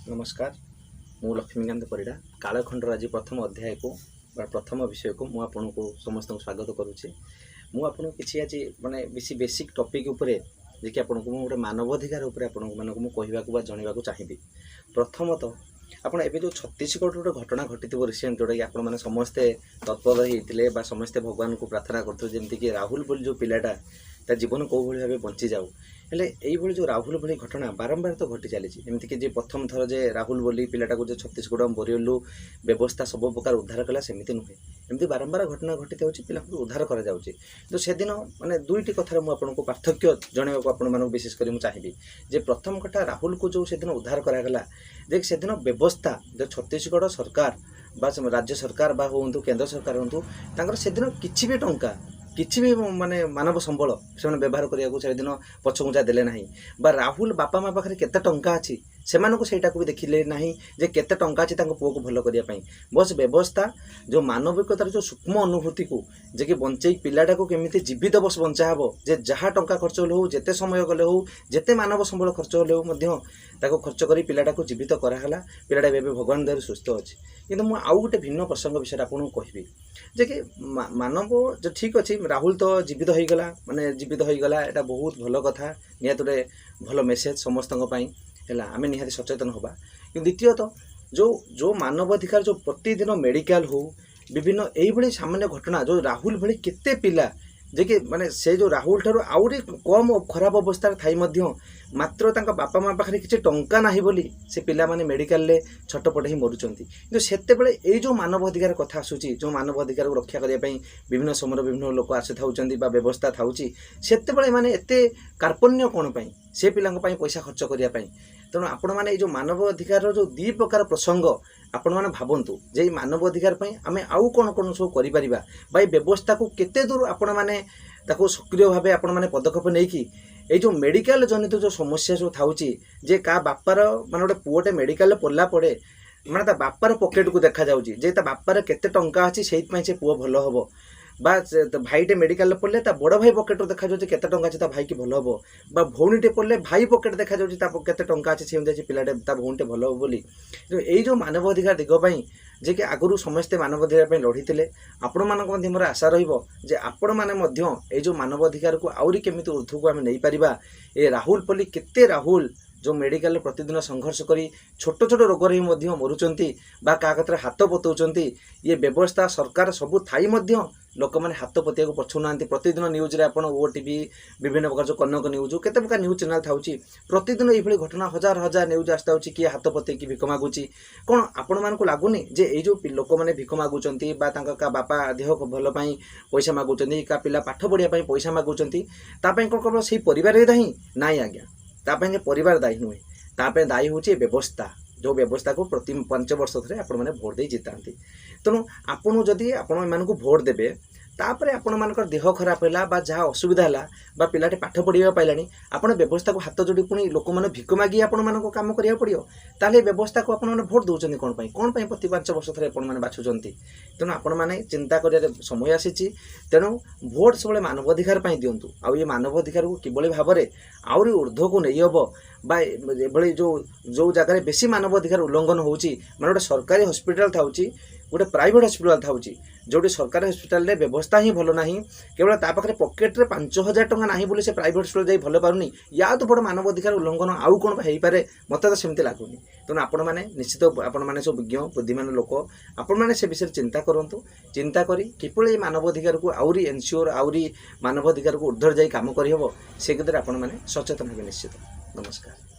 नमस्कार मु लक्ष्मीकांत परिडा कालखंडर आज प्रथम अध्याय को प्रथम विषय को मु आपन को समस्त स्वागत करुच्ची। मु आपन किसी आज माने बेसिक टॉपिक उपरे जे कि आपन को गोटे मानवाधिकार उपरे आपन मानक मु कहवाक जनवाक चाहिए। प्रथमतः आपन एबे जो छत्तीसगढ़ गोटे घटना घटी रिसेंट जोटा कि आपण मैंने समस्ते तत्पर होते समस्ते भगवान को प्रार्थना करते जमीक कि राहुल बोली जो पिलाटा ता जीवन कौ भाई भाव बंची जाऊ हेले यही जो राहुल भली घटना बारंबार तो घटी चली एमतीक जे प्रथम थर जे राहुल बोली पिलाटा को जो छत्तीसगढ़ बोरियलू व्यवस्था सब प्रकार उद्धार कला सेमती नुहे एमती बारंबार घटना घटी पिला उद्धार कर तो से दिन माने दुईटी कथार मुझे पार्थक्य जनवाक आपण विशेषकर चाहिए जे प्रथम कथा राहुल को जो से दिन उद्धार करागला देख से दिन व्यवस्था जो छत्तीसगढ़ सरकार बा राज्य सरकार बा हूँ केन्द्र सरकार हूँ से दिन किसी भी टंका किसी भी माने मानव संबल से व्यवहार करने से दिन पछघुंचा देले नहीं बा राहुल बापा माँ पाखे केते टंका अच्छी से भी देखिले ना जे केते टंका अच्छी पुओ को भल करने बस व्यवस्था जो मानविकतार जो सूक्ष्म अनुभूति को जे कि बंचई पिलाटा को केमी जीवित बस बंचा हे जे जहाँ टंका खर्च हो जेते समय गले हो जेते मानव संबल खर्च होते खर्च कर पिलाटा को जीवित कराला पिलाटा भगवान दया सुस्थ अच्छी किंतु मुझे आउ गोटे भिन्न प्रसंग विषय आपको कहबी जे कि मानव जो ठीक अच्छी राहुल तो जीवित हो गला माने जीवित हो गला एटा बहुत भल कथा निहत गोटे भल मेसेज समस्त है आम निहाती सचेतन होगा कि द्वितीयतः जो जो मानवाधिकार जो प्रतिदिन मेडिकल हो विभिन्न यही सामान्य घटना जो राहुल भली केते पिला जे कि माने से जो राहुल ठारू आउरी कम खराब अवस्था थाई मात्र तांका बापा माँ पाखे किसी टंका ना बोली से पिला माने मेडिकल छटपट ही मरुचंती किंतु सेते बेले ए जो मानवाधिकार कथा आसूची जो मानवाधिकार को रक्षा करने विभिन्न समय विभिन्न लोक आसी थाउचंती बा व्यवस्था थाउची सेते बेले माने एते कार्पण्य कोन पई से पिलांक पई पैसा खर्च करिया पई तेणु आपण मैंने जो मानवाधिकार जो दी प्रकार प्रसंग आपण मैंने भावतु जे मानवाधिकार आम आउ कौन कौन सब कर व्यवस्था को केते दूर आपण मैंने सक्रिय भाव आपण मैंने पदक्षेप नहीं कि ये जो मेडिकल जनित जो समस्या सब थाउची जे का बापार माने गोटे पुओटे मेडिकल पढ़ला पड़े माने ता बापार पॉकेट को देखा जाउची जे ता बापार केते टंका अछि सेहि से पुओ भल हबो बा भाईटे मेडिकल पढ़ले ता बड़ भाई पॉकेट देखा जाऊँ केते टंका अच्छे भाई की भल हम बा भौणीटे पढ़ले भाई पॉकेट देखा जाऊँ केते टंका अच्छे से अनुसार पिलाटे ता भौणीटे भल हम बोली यही जो मानवाधिकार दिगपाई जे कि आगुरी समस्ते मानवाधिकार लड़ीते आपण मानक मोर आशा रही आपण मैंने जो मानवाधिकार को आउरी केमिति ऊर्ध्व को आम नहीं पारिबा ए राहुल पल्ली केते राहुल जो मेडिकल प्रतिदिन संघर्ष करी छोट छोट रोग ही मरुचंती बा क्या कतरे हाथ पताउचंती ये व्यवस्था सरकार सबू थाई लोक मैंने हाथ पतिया को पछुना प्रतिदिन न्यूज रे आपण ओटीवी विभिन्न प्रकार जो कनक न्यूज केते प्रकार न्यूज चैनल थाउची प्रतिदिन ये घटना हजार हजार न्यूज आसता किए हाथ पते कि भिक मागुची कौन आपण मान को लगुनि जे ये जो लोक मैंने भिक मागुचंती बा का बापा देह भल पैसा मागुचंती का पिला पाठ पढ़िया पैसा मागुचंती तापई कौन केवल से परिवार दायी नाई आज्ञा तापे परिवार दायी नुहे तापे दायी हूँ व्यवस्था जो व्यवस्था को प्रति 5 वर्ष थे आपण मैंने भोट दे जिताती तेणु आपड़ जदि आपण भोट देवे तापर आपण मानकर देह खराब है बा जहाँ असुविधा है बा पिलाटे पाठ पढ़ा पाइलानी आपण व्यवस्था को हाथ जोड़ी पुणी लोक मैंने भिक मागी आपण मानक काम करा पड़ो ताले व्यवस्था को आपण मैंने भोट दौरान कौन प्रति 5 वर्ष थे आपने बाछुंट तेणु आपण मैंने चिंता कर समय आसी तेणु भोट सब मानवाधिकार दिंतु आउ ये मानवाधिकार को किभली भाव में आउरी ऊर्ध्व को नहीं हम बा जो जो जगह बेसी मानवाधिकार उल्लंघन होची माने गोटे सरकारी हॉस्पिटल थाउची गोटे प्राइवेट हॉस्पिटल थाउची जोटी सरकारी हॉस्पिटल रे व्यवस्था ही भल ना केवल ता पाखे पॉकेट रे 5000 टंका ना बोली से प्राइवेट हॉस्पिटल जाई भल पारुनी या तो बड़ मानवाधिकार उल्लंघन आउ कौन हो पारे मत तो सेमती लगुनि तेणु आपण मैंने निश्चित आपण मैंने सब विज्ञ बुद्धिमान लोक आपण मैंने से विषय चिंता करूँ चिंता करी किपरि मानवाधिकार को आउरी एनश्योर आउरी मानवाधिकार को ऊर्ध्व जाई काम करहब से क्षेत्र में आपण मैंने सचेतन हे निश्चित। नमस्कार।